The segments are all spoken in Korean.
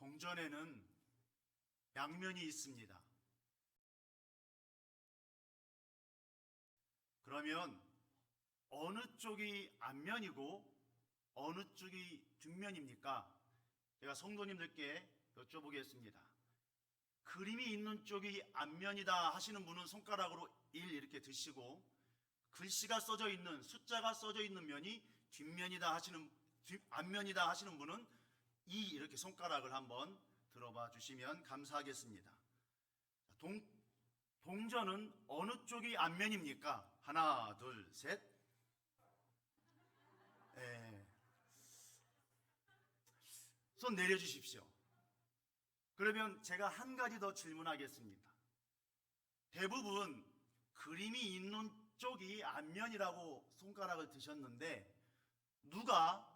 동전에는 양면이 있습니다. 그러면 어느 쪽이 앞면이고 어느 쪽이 뒷면입니까? 제가 성도님들께 여쭤보겠습니다. 그림이 있는 쪽이 앞면이다 하시는 분은 손가락으로 1 이렇게 드시고, 글씨가 써져 있는, 숫자가 써져 있는 면이 앞면이다 하시는 분은 2 이렇게 손가락을 한번 들어봐 주시면 감사하겠습니다. 동전은 어느 쪽이 앞면입니까? 하나, 둘, 셋. 네. 손 내려주십시오. 그러면 제가 한 가지 더 질문하겠습니다. 대부분 그림이 있는 쪽이 앞면이라고 손가락을 드셨는데, 누가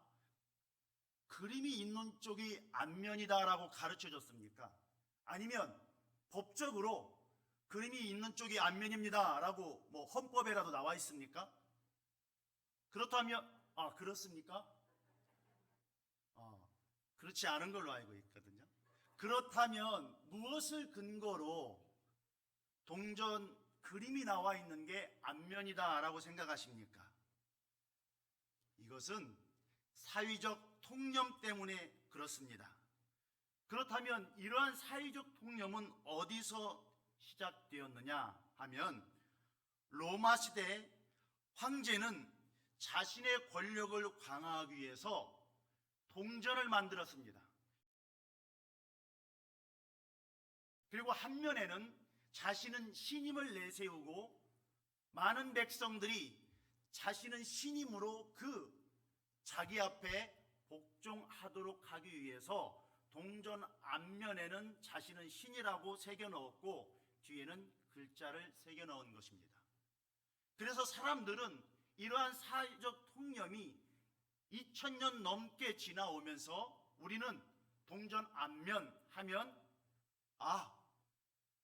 그림이 있는 쪽이 앞면이다라고 가르쳐 줬습니까? 아니면 법적으로 그림이 있는 쪽이 앞면입니다라고 헌법에라도 나와 있습니까? 그렇다면 그렇습니까? 그렇지 않은 걸로 알고 있거든요. 그렇다면 무엇을 근거로 동전 그림이 나와 있는 게 앞면이다라고 생각하십니까? 이것은 사회적 통념 때문에 그렇습니다. 그렇다면 이러한 사회적 통념은 어디서 시작되었느냐 하면, 로마 시대 황제는 자신의 권력을 강화하기 위해서 동전을 만들었습니다. 그리고 한 면에는 자신은 신임을 내세우고 많은 백성들이 자신은 신임으로 자기 앞에 복종하도록 하기 위해서 동전 앞면에는 자신은 신이라고 새겨 넣었고 뒤에는 글자를 새겨 넣은 것입니다. 그래서 사람들은 이러한 사회적 통념이 2000년 넘게 지나오면서 우리는 동전 앞면 하면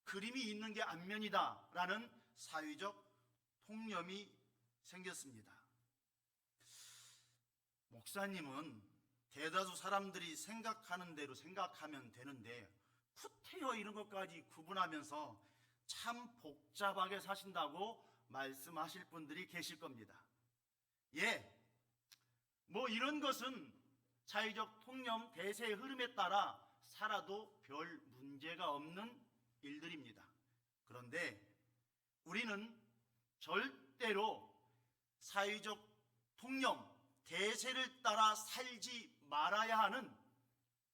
그림이 있는 게 앞면이다 라는 사회적 통념이 생겼습니다. 목사님은 대다수 사람들이 생각하는 대로 생각하면 되는데 구태여 이런 것까지 구분하면서 참 복잡하게 사신다고 말씀하실 분들이 계실 겁니다. 이런 것은 사회적 통념 대세의 흐름에 따라 살아도 별 문제가 없는 일들입니다. 그런데 우리는 절대로 사회적 통념 대세를 따라 살지 말아야 하는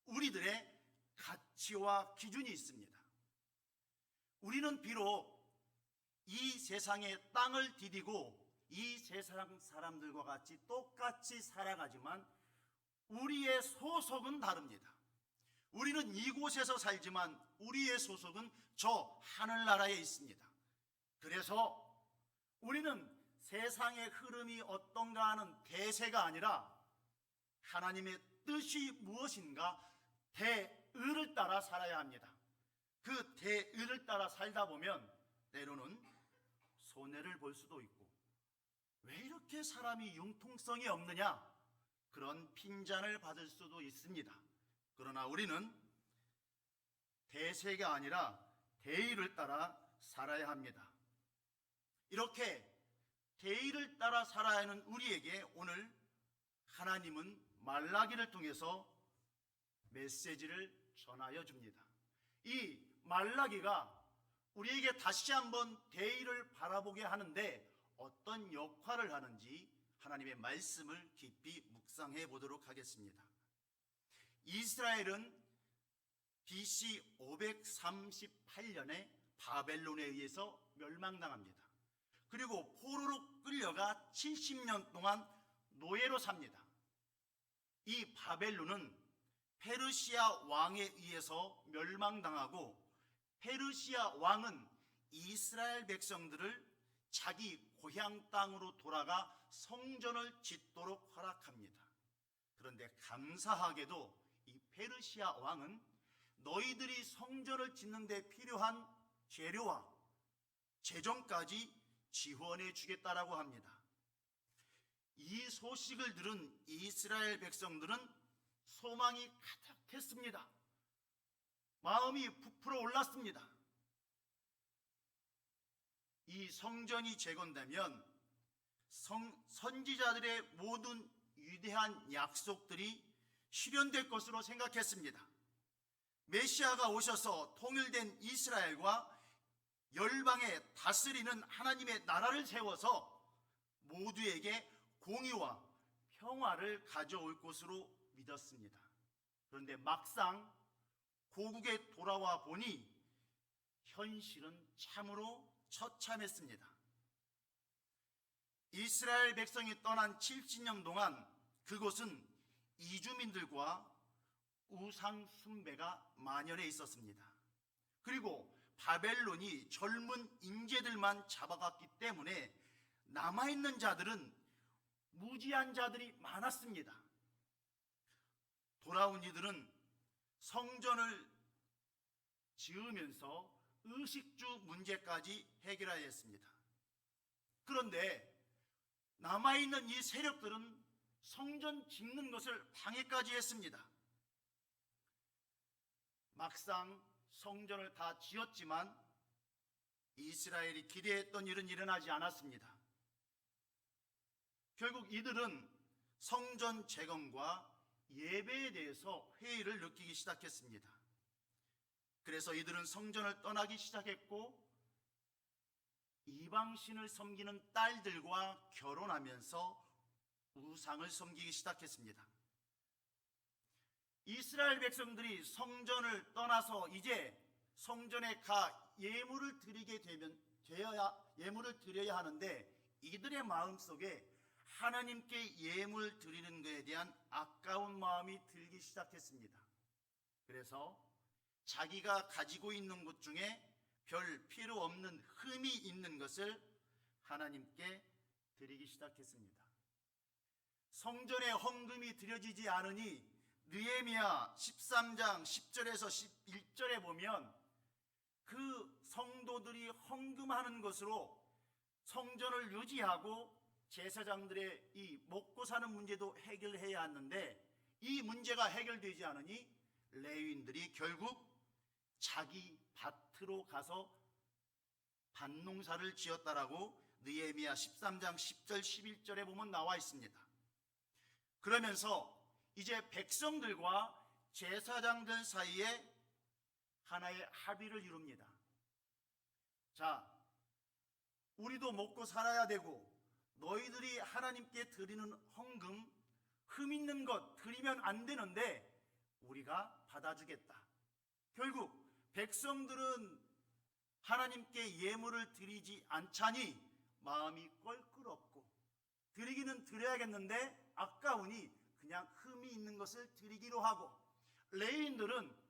우리들의 가치와 기준이 있습니다. 우리는 비록 이 세상의 땅을 디디고 이 세상 사람들과 같이 똑같이 살아가지만 우리의 소속은 다릅니다. 우리는 이곳에서 살지만 우리의 소속은 저 하늘나라에 있습니다. 그래서 우리는 세상의 흐름이 어떤가 하는 대세가 아니라 하나님의 뜻이 무엇인가 대의를 따라 살아야 합니다. 그 대의를 따라 살다 보면 때로는 손해를 볼 수도 있고, 왜 이렇게 사람이 융통성이 없느냐, 그런 핀잔을 받을 수도 있습니다. 그러나 우리는 대세가 아니라 대의를 따라 살아야 합니다. 이렇게 대의를 따라 살아야 하는 우리에게 오늘 하나님은 말라기를 통해서 메시지를 전하여 줍니다. 이 말라기가 우리에게 다시 한번 대의를 바라보게 하는데 어떤 역할을 하는지 하나님의 말씀을 깊이 묵상해 보도록 하겠습니다. 이스라엘은 BC 538년에 바벨론에 의해서 멸망당합니다. 그리고 포로로 끌려가 70년 동안 노예로 삽니다. 이 바벨론은 페르시아 왕에 의해서 멸망당하고, 페르시아 왕은 이스라엘 백성들을 자기 고향 땅으로 돌아가 성전을 짓도록 허락합니다. 그런데 감사하게도 이 페르시아 왕은 너희들이 성전을 짓는 데 필요한 재료와 재정까지 지원해 주겠다라고 합니다. 이 소식을 들은 이스라엘 백성들은 소망이 가득했습니다. 마음이 부풀어 올랐습니다. 이 성전이 재건되면 선지자들의 모든 위대한 약속들이 실현될 것으로 생각했습니다. 메시아가 오셔서 통일된 이스라엘과 열방에 다스리는 하나님의 나라를 세워서 모두에게 공의와 평화를 가져올 것으로 믿었습니다. 그런데 막상 고국에 돌아와 보니 현실은 참으로 처참했습니다. 이스라엘 백성이 떠난 70년 동안 그곳은 이주민들과 우상 숭배가 만연해 있었습니다. 그리고 바벨론이 젊은 인재들만 잡아갔기 때문에 남아있는 자들은 무지한 자들이 많았습니다. 돌아온 이들은 성전을 지으면서 의식주 문제까지 해결해야 했습니다. 그런데 남아있는 이 세력들은 성전 짓는 것을 방해까지 했습니다. 막상 성전을 다 지었지만 이스라엘이 기대했던 일은 일어나지 않았습니다. 결국 이들은 성전 재건과 예배에 대해서 회의를 느끼기 시작했습니다. 그래서 이들은 성전을 떠나기 시작했고 이방신을 섬기는 딸들과 결혼하면서 우상을 섬기기 시작했습니다. 이스라엘 백성들이 성전을 떠나서 이제 성전에 가 예물을 드려야 하는데 이들의 마음속에 하나님께 예물 드리는 것에 대한 아까운 마음이 들기 시작했습니다. 그래서 자기가 가지고 있는 것 중에 별 필요 없는 흠이 있는 것을 하나님께 드리기 시작했습니다. 성전에 헌금이 드려지지 않으니 느헤미야 13장 10절에서 11절에 보면 그 성도들이 헌금하는 것으로 성전을 유지하고 제사장들의 이 먹고 사는 문제도 해결해야 하는데 이 문제가 해결되지 않으니 레위인들이 결국 자기 밭으로 가서 밭농사를 지었다라고 느헤미야 13장 10절 11절에 보면 나와 있습니다. 그러면서 이제 백성들과 제사장들 사이에 하나의 합의를 이룹니다. 자, 우리도 먹고 살아야 되고 너희들이 하나님께 드리는 헌금, 흠 있는 것 드리면 안 되는데 우리가 받아주겠다. 결국 백성들은 하나님께 예물을 드리지 않자니 마음이 껄끄럽고 드리기는 드려야겠는데 아까우니 그냥 흠이 있는 것을 드리기로 하고 레위인들은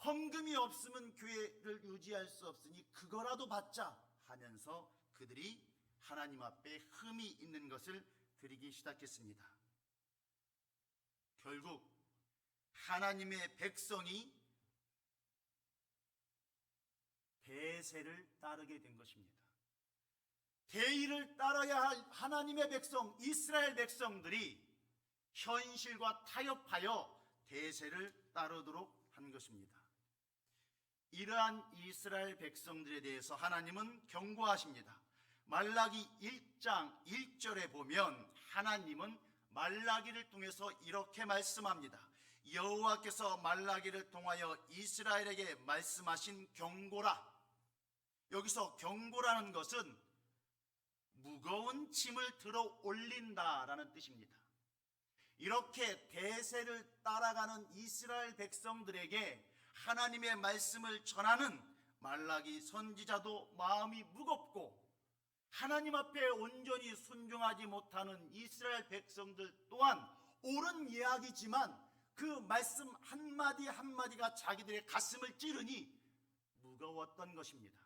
헌금이 없으면 교회를 유지할 수 없으니 그거라도 받자 하면서 그들이 하나님 앞에 흠이 있는 것을 드리기 시작했습니다. 결국 하나님의 백성이 대세를 따르게 된 것입니다. 대의를 따라야 할 하나님의 백성, 이스라엘 백성들이 현실과 타협하여 대세를 따르도록 한 것입니다. 이러한 이스라엘 백성들에 대해서 하나님은 경고하십니다. 말라기 1장 1절에 보면 하나님은 말라기를 통해서 이렇게 말씀합니다. 여호와께서 말라기를 통하여 이스라엘에게 말씀하신 경고라. 여기서 경고라는 것은 무거운 짐을 들어 올린다라는 뜻입니다. 이렇게 대세를 따라가는 이스라엘 백성들에게 하나님의 말씀을 전하는 말라기 선지자도 마음이 무겁고 하나님 앞에 온전히 순종하지 못하는 이스라엘 백성들 또한 옳은 이야기지만 그 말씀 한마디 한마디가 자기들의 가슴을 찌르니 무거웠던 것입니다.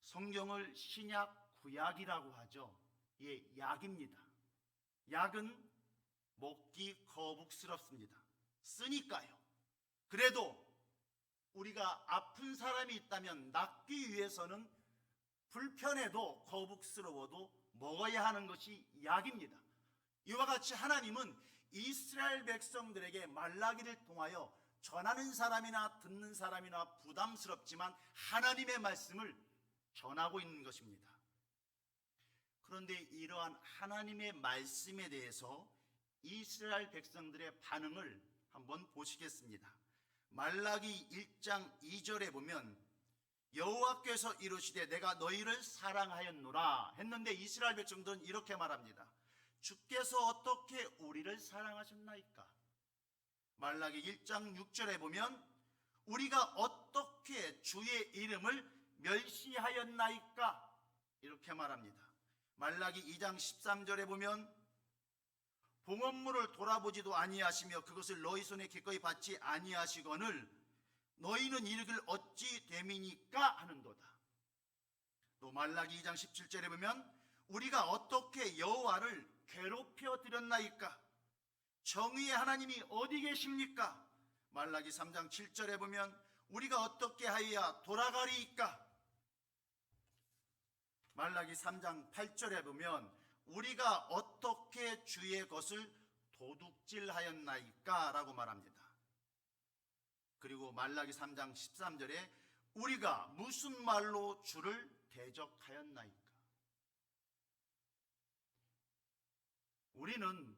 성경을 신약 구약이라고 하죠. 예, 약입니다. 약은 먹기 거북스럽습니다. 쓰니까요. 그래도 우리가 아픈 사람이 있다면 낫기 위해서는 불편해도 거북스러워도 먹어야 하는 것이 약입니다. 이와 같이 하나님은 이스라엘 백성들에게 말라기를 통하여 전하는 사람이나 듣는 사람이나 부담스럽지만 하나님의 말씀을 전하고 있는 것입니다. 그런데 이러한 하나님의 말씀에 대해서 이스라엘 백성들의 반응을 한번 보시겠습니다. 말라기 1장 2절에 보면 여호와께서 이르시되 내가 너희를 사랑하였노라 했는데 이스라엘 백성들은 이렇게 말합니다. 주께서 어떻게 우리를 사랑하셨나이까? 말라기 1장 6절에 보면 우리가 어떻게 주의 이름을 멸시하였나이까? 이렇게 말합니다. 말라기 2장 13절에 보면 봉헌물을 돌아보지도 아니하시며 그것을 너희 손에 기꺼이 받지 아니하시거늘 너희는 이르기를 어찌 됨이니까 하는도다. 또 말라기 2장 17절에 보면 우리가 어떻게 여호와를 괴롭혀 드렸나이까? 정의의 하나님이 어디 계십니까? 말라기 3장 7절에 보면 우리가 어떻게 하여야 돌아가리이까? 말라기 3장 8절에 보면 우리가 어떻게 주의 것을 도둑질하였나이까? 라고 말합니다. 그리고 말라기 3장 13절에 우리가 무슨 말로 주를 대적하였나이까? 우리는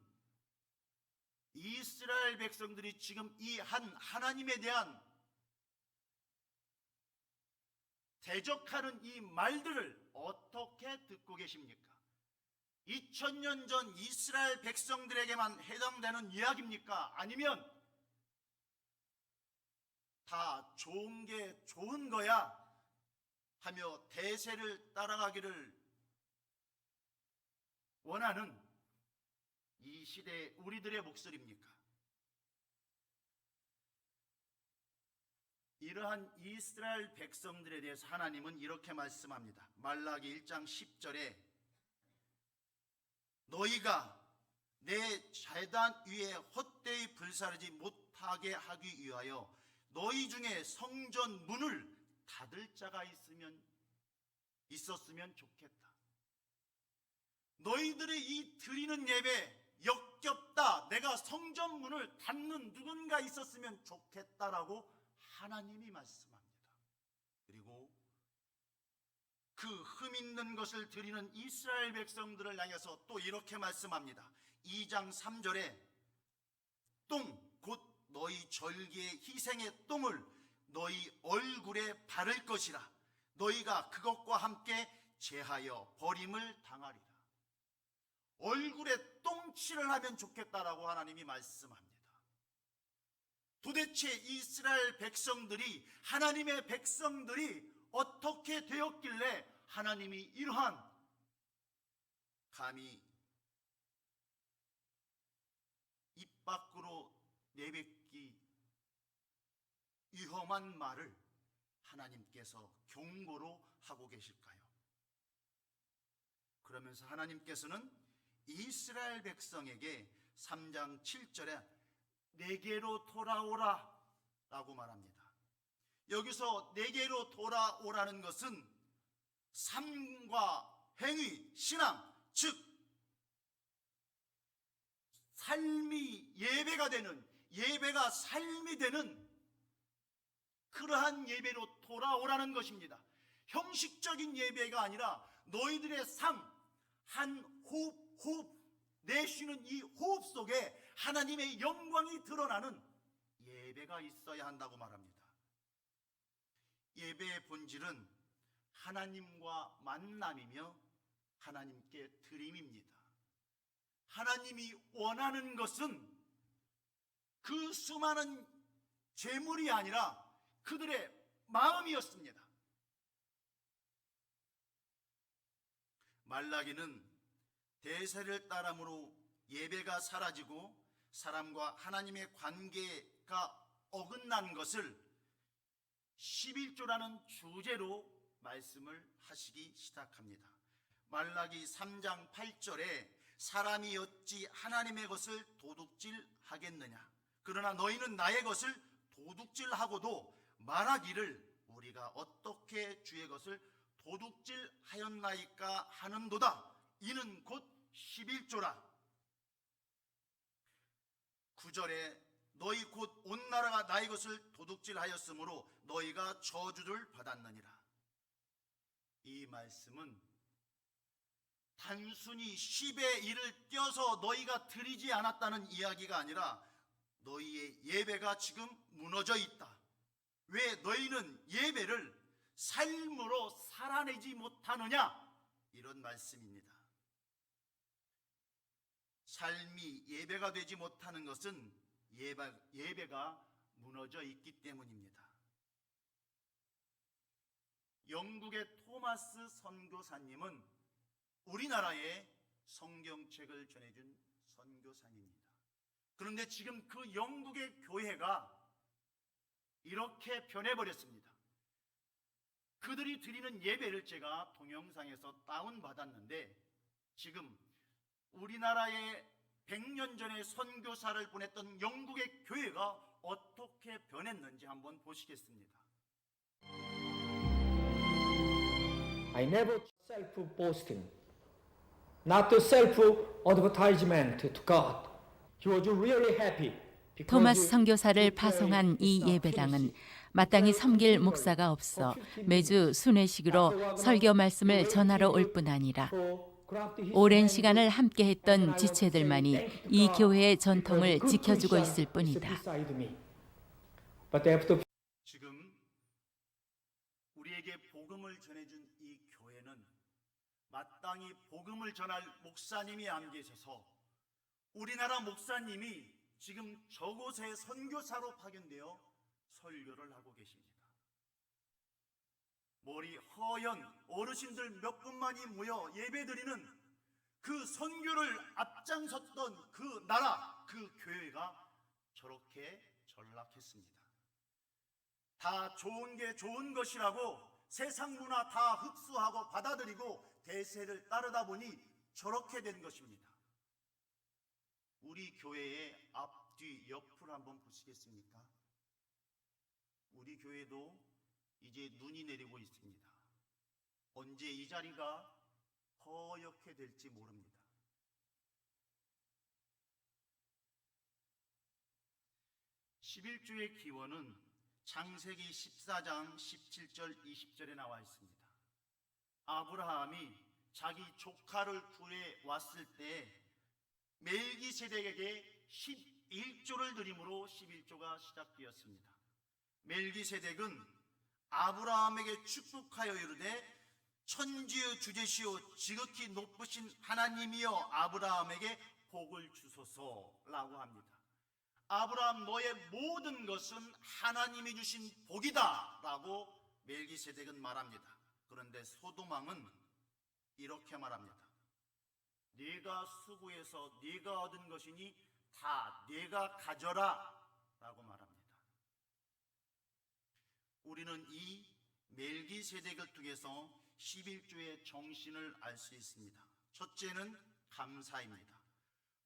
이스라엘 백성들이 지금 이 한 하나님에 대한 대적하는 이 말들을 어떻게 듣고 계십니까? 2000년 전 이스라엘 백성들에게만 해당되는 이야기입니까? 아니면 다 좋은 게 좋은 거야 하며 대세를 따라가기를 원하는 이 시대의 우리들의 목소리입니까? 이러한 이스라엘 백성들에 대해서 하나님은 이렇게 말씀합니다. 말라기 1장 10절에 너희가 내 제단 위에 헛되이 불사르지 못하게 하기 위하여 너희 중에 성전 문을 닫을 자가 있었으면 좋겠다. 너희들의 이 드리는 예배 역겹다. 내가 성전 문을 닫는 누군가 있었으면 좋겠다라고 하나님이 말씀합니다. 그리고 그 흠 있는 것을 드리는 이스라엘 백성들을 향해서 또 이렇게 말씀합니다. 2장 3절에 똥 곧 너희 절기의 희생의 똥을 너희 얼굴에 바를 것이라. 너희가 그것과 함께 제하여 버림을 당하리라. 얼굴에 똥칠을 하면 좋겠다라고 하나님이 말씀합니다. 도대체 이스라엘 백성들이 하나님의 백성들이 어떻게 되었길래 하나님이 이러한 감히 입 밖으로 내뱉기 위험한 말을 하나님께서 경고로 하고 계실까요? 그러면서 하나님께서는 이스라엘 백성에게 3장 7절에 내게로 돌아오라 라고 말합니다. 여기서 내게로 돌아오라는 것은 삶과 행위, 신앙, 즉 삶이 예배가 되는, 예배가 삶이 되는 그러한 예배로 돌아오라는 것입니다. 형식적인 예배가 아니라 너희들의 삶, 한 호흡 내쉬는 이 호흡 속에 하나님의 영광이 드러나는 예배가 있어야 한다고 말합니다. 예배의 본질은 하나님과 만남이며 하나님께 드림입니다. 하나님이 원하는 것은 그 수많은 재물이 아니라 그들의 마음이었습니다. 말라기는 대세를 따름으로 예배가 사라지고 사람과 하나님의 관계가 어긋난 것을 11조라는 주제로 말씀을 하시기 시작합니다. 말라기 3장 8절에 사람이 어찌 하나님의 것을 도둑질하겠느냐. 그러나 너희는 나의 것을 도둑질하고도 말하기를 우리가 어떻게 주의 것을 도둑질하였나이까 하는도다. 이는 곧 11조라. 9절에 너희 곧 온 나라가 나의 것을 도둑질하였으므로 너희가 저주를 받았느니라. 이 말씀은 단순히 10의 1을 떼어서 너희가 드리지 않았다는 이야기가 아니라 너희의 예배가 지금 무너져 있다. 왜 너희는 예배를 삶으로 살아내지 못하느냐? 이런 말씀입니다. 삶이 예배가 되지 못하는 것은 예배가 무너져 있기 때문입니다. 영국의 토마스 선교사님은 우리나라에 성경책을 전해준 선교사님입니다. 그런데 지금 그 영국의 교회가 이렇게 변해버렸습니다. 그들이 드리는 예배를 제가 동영상에서 다운받았는데 지금 우리나라에 100년 전에 선교사를 보냈던 영국의 교회가 어떻게 변했는지 한번 보시겠습니다. I never self-boasting, not self-advertisement to God. He was really happy. 토마스 선교사를 파송한 이 예배당은 마땅히 섬길 목사가 없어 매주 순회식으로 설교 말씀을 전하러 올 뿐 아니라 오랜 시간을 함께했던 지체들만이 이 교회의 전통을 지켜주고 있을 뿐이다. 지금 우리에게 복음을 전해준 이 교회는 마땅히 복음을 전할 목사님이 안 계셔서 우리나라 목사님이 지금 저곳에 선교사로 파견되어 설교를 하고 계십니다. 머리 허연 어르신들 몇 분만이 모여 예배드리는 그 선교를 앞장섰던 그 나라, 그 교회가 저렇게 전락했습니다. 다 좋은 게 좋은 것이라고 세상 문화 다 흡수하고 받아들이고 대세를 따르다 보니 저렇게 된 것입니다. 우리 교회의 앞뒤 옆을 한번 보시겠습니까? 우리 교회도 이제 눈이 내리고 있습니다. 언제 이 자리가 허옇게 될지 모릅니다. (11주의) 기원은 창세기 14장 17절 20절에 나와 있습니다. 아브라함이 자기 조카를 구해 왔을 때 멜기세덱에게 11조를 드림으로 11조가 시작되었습니다. 멜기세덱은 아브라함에게 축복하여 이르되 천지의 주제시오 지극히 높으신 하나님이여 아브라함에게 복을 주소서라고 합니다. 아브라함 너의 모든 것은 하나님이 주신 복이다 라고 멜기세덱은 말합니다. 그런데 소돔왕은 이렇게 말합니다. 네가 수고해서 네가 얻은 것이니 다 네가 가져라 라고 말합니다. 우리는 이 멜기세덱을 통해서 11조의 정신을 알 수 있습니다. 첫째는 감사입니다.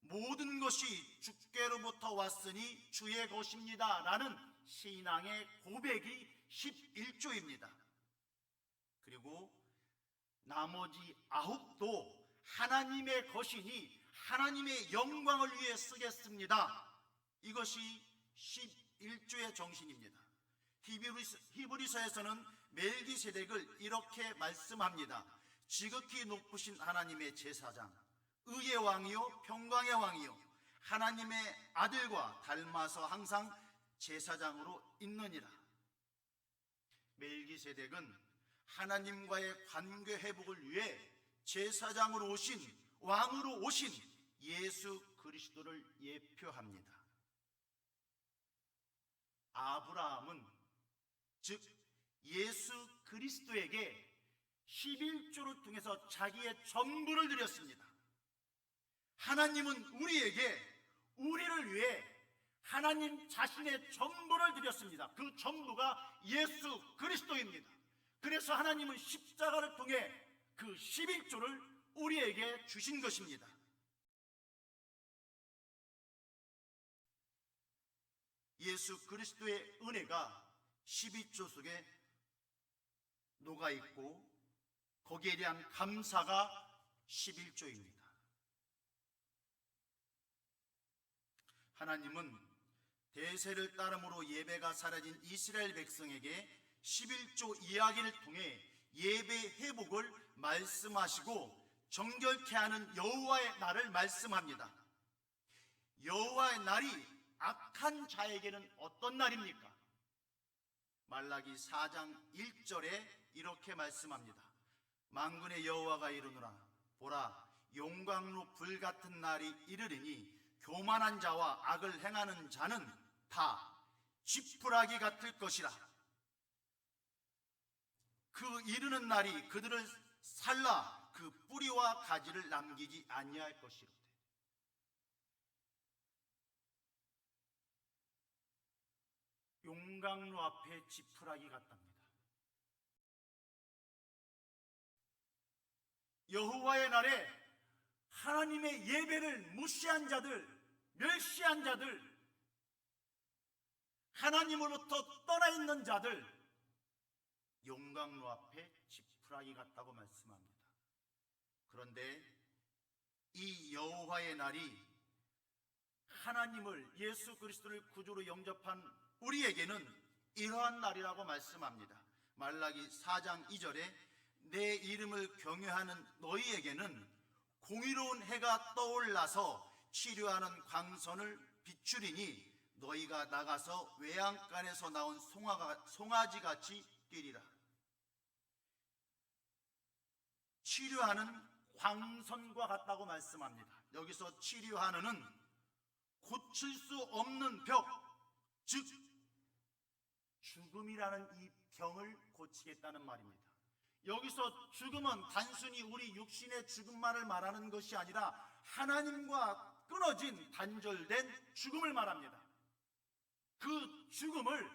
모든 것이 주께로부터 왔으니 주의 것입니다 라는 신앙의 고백이 11조입니다. 그리고 나머지 9도 하나님의 것이니 하나님의 영광을 위해 쓰겠습니다. 이것이 11조의 정신입니다. 히브리서에서는 멜기세덱을 이렇게 말씀합니다. 지극히 높으신 하나님의 제사장, 의의 왕이요 평강의 왕이요 하나님의 아들과 닮아서 항상 제사장으로 있느니라. 멜기세덱은 하나님과의 관계 회복을 위해 제사장으로 오신 왕으로 오신 예수 그리스도를 예표합니다. 아브라함은 즉 예수 그리스도에게 11조를 통해서 자기의 전부를 드렸습니다. 하나님은 우리를 위해 하나님 자신의 전부를 드렸습니다. 그 전부가 예수 그리스도입니다. 그래서 하나님은 십자가를 통해 그 11조를 우리에게 주신 것입니다. 예수 그리스도의 은혜가 12조 속에 녹아있고 거기에 대한 감사가 11조입니다. 하나님은 대세를 따름으로 예배가 사라진 이스라엘 백성에게 11조 이야기를 통해 예배 회복을 말씀하시고 정결케 하는 여호와의 날을 말씀합니다. 여호와의 날이 악한 자에게는 어떤 날입니까? 말라기 4장 1절에 이렇게 말씀합니다. 만군의 여호와가 이르노라. 보라, 용광로 불같은 날이 이르리니 교만한 자와 악을 행하는 자는 다 지푸라기 같을 것이라. 그 이르는 날이 그들을 살라 그 뿌리와 가지를 남기지 아니할 것이로되. 용광로 앞에 지푸라기 같답니다. 여호와의 날에 하나님의 예배를 무시한 자들, 멸시한 자들, 하나님으로부터 떠나 있는 자들, 용광로 앞에 지푸라기 같다고 말씀합니다. 그런데 이 여호와의 날이 하나님을, 예수 그리스도를 구주로 영접한 우리에게는 이러한 날이라고 말씀합니다. 말라기 4장 2절에 내 이름을 경외하는 너희에게는 공의로운 해가 떠올라서 치료하는 광선을 비추리니 너희가 나가서 외양간에서 나온 송아지같이 뛰리라. 치료하는 광선과 같다고 말씀합니다. 여기서 치료하는은 고칠 수 없는 벽, 즉 죽음이라는 이 병을 고치겠다는 말입니다. 여기서 죽음은 단순히 우리 육신의 죽음만을 말하는 것이 아니라 하나님과 끊어진 단절된 죽음을 말합니다. 그 죽음을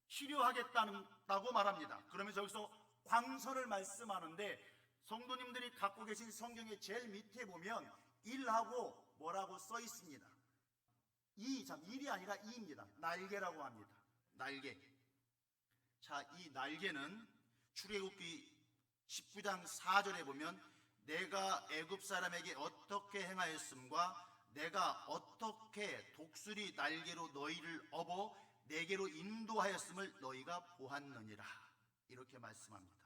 치료하겠다고 말합니다. 그러면서 여기서 광선을 말씀하는데, 성도님들이 갖고 계신 성경의 제일 밑에 보면 일하고 뭐라고 써 있습니다. 일이 아니라 이입니다. 날개라고 합니다. 날개. 자, 이 날개는 출애굽기 19장 4절에 보면 내가 애굽 사람에게 어떻게 행하였음과 내가 어떻게 독수리 날개로 너희를 업어 내게로 인도하였음을 너희가 보았느니라. 이렇게 말씀합니다.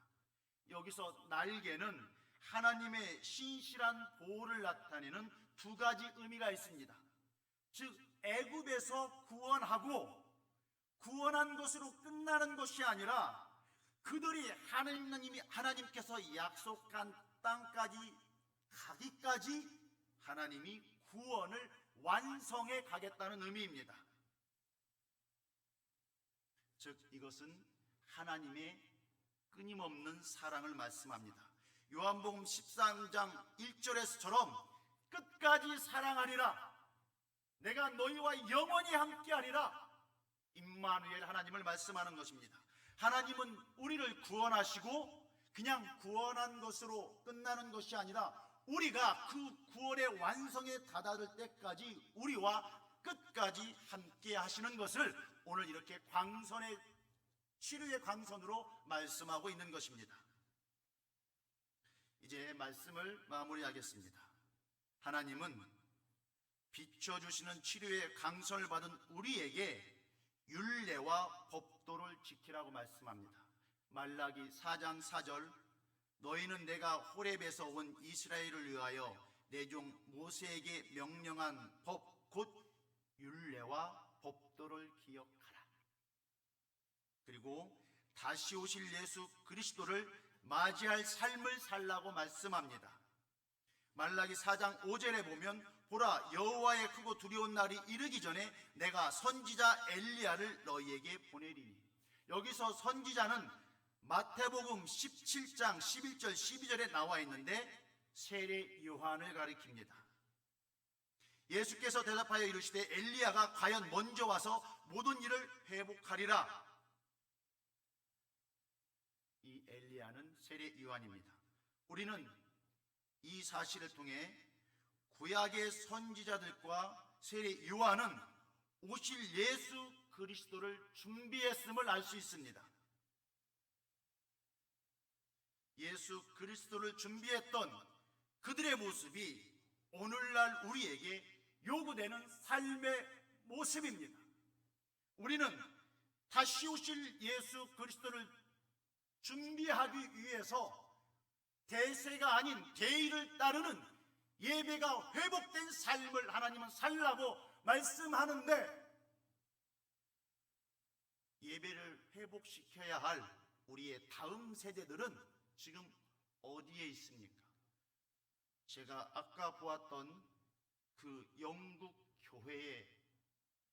여기서 날개는 하나님의 신실한 보호를 나타내는 두 가지 의미가 있습니다. 즉 애굽에서 구원한 것으로 끝나는 것이 아니라 그들이 하나님께서 약속한 땅까지 가기까지 하나님이 구원을 완성해 가겠다는 의미입니다. 즉 이것은 하나님의 끊임없는 사랑을 말씀합니다. 요한복음 13장 1절에서처럼 끝까지 사랑하리라. 내가 너희와 영원히 함께하리라. 임마누엘 하나님을 말씀하는 것입니다. 하나님은 우리를 구원하시고 그냥 구원한 것으로 끝나는 것이 아니라 우리가 그 구원의 완성에 다다를 때까지 우리와 끝까지 함께 하시는 것을 오늘 이렇게 치료의 광선으로 말씀하고 있는 것입니다. 이제 말씀을 마무리하겠습니다. 하나님은 비춰주시는 치료의 강선을 받은 우리에게 율례와 법도를 지키라고 말씀합니다. 말라기 4장 4절 너희는 내가 호렙에서 온 이스라엘을 위하여 내 종 모세에게 명령한 법 곧 율례와 법도를 기억하라. 그리고 다시 오실 예수 그리스도를 맞이할 삶을 살라고 말씀합니다. 말라기 4장 5절에 보면 보라 여호와의 크고 두려운 날이 이르기 전에 내가 선지자 엘리야를 너희에게 보내리니. 여기서 선지자는 마태복음 17장 11절 12절에 나와 있는데 세례 요한을 가리킵니다. 예수께서 대답하여 이르시되 엘리야가 과연 먼저 와서 모든 일을 회복하리라. 이 엘리야는 세례 요한입니다. 우리는 이 사실을 통해 구약의 선지자들과 세례 요한은 오실 예수 그리스도를 준비했음을 알 수 있습니다. 예수 그리스도를 준비했던 그들의 모습이 오늘날 우리에게 요구되는 삶의 모습입니다. 우리는 다시 오실 예수 그리스도를 준비하기 위해서 대세가 아닌 대의를 따르는 예배가 회복된 삶을 하나님은 살라고 말씀하는데, 예배를 회복시켜야 할 우리의 다음 세대들은 지금 어디에 있습니까? 제가 아까 보았던 그 영국 교회의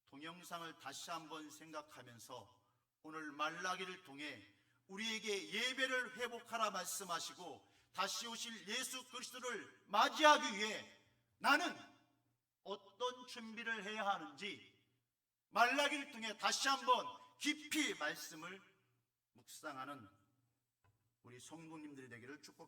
동영상을 다시 한번 생각하면서 오늘 말라기를 통해 우리에게 예배를 회복하라 말씀하시고 다시 오실 예수 그리스도를 맞이하기 위해 나는 어떤 준비를 해야 하는지 말라기를 통해 다시 한번 깊이 말씀을 묵상하는 우리 성도님들이 되기를 축복합니다.